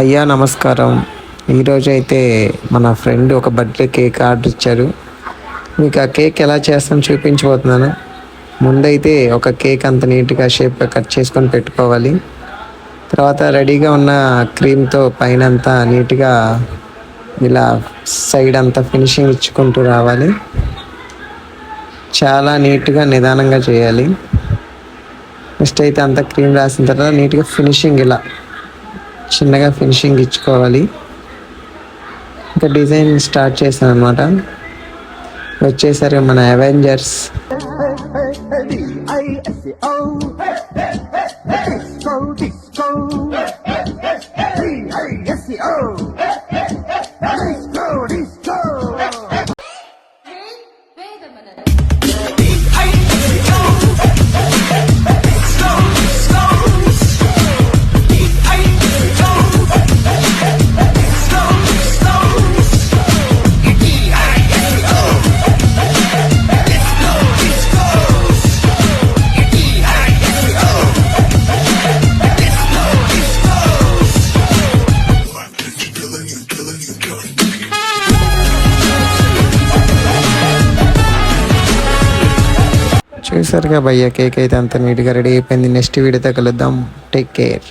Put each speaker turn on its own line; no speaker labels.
అయ్యా నమస్కారం. ఈరోజు అయితే మన ఫ్రెండ్ ఒక బర్త్డే కేక్ ఆర్డర్ ఇచ్చారు. మీకు ఆ కేక్ ఎలా చేస్తాను చూపించబోతున్నాను. ముందైతే ఒక కేక్ అంత నీట్గా షేప్గా కట్ చేసుకొని పెట్టుకోవాలి. తర్వాత రెడీగా ఉన్న క్రీమ్తో పైన అంతా నీట్గా ఇలా సైడ్ అంతా ఫినిషింగ్ ఇచ్చుకుంటూ రావాలి. చాలా నీట్గా నిదానంగా చేయాలి. నెక్స్ట్ అయితే అంతా క్రీమ్ రాసిన తర్వాత నీట్గా ఫినిషింగ్ ఇలా చిన్నగా ఫినిషింగ్ ఇచ్చుకోవాలి. ఇంకా డిజైన్ స్టార్ట్ చేశాను అనమాట. వచ్చేసరి మన అవెంజర్స్ చూసారుగా భయ్య, కేక్ అయితే అంత నీట్గా రెడీ అయిపోయింది. నెక్స్ట్ వీడియోతో కలుద్దాం. Take care.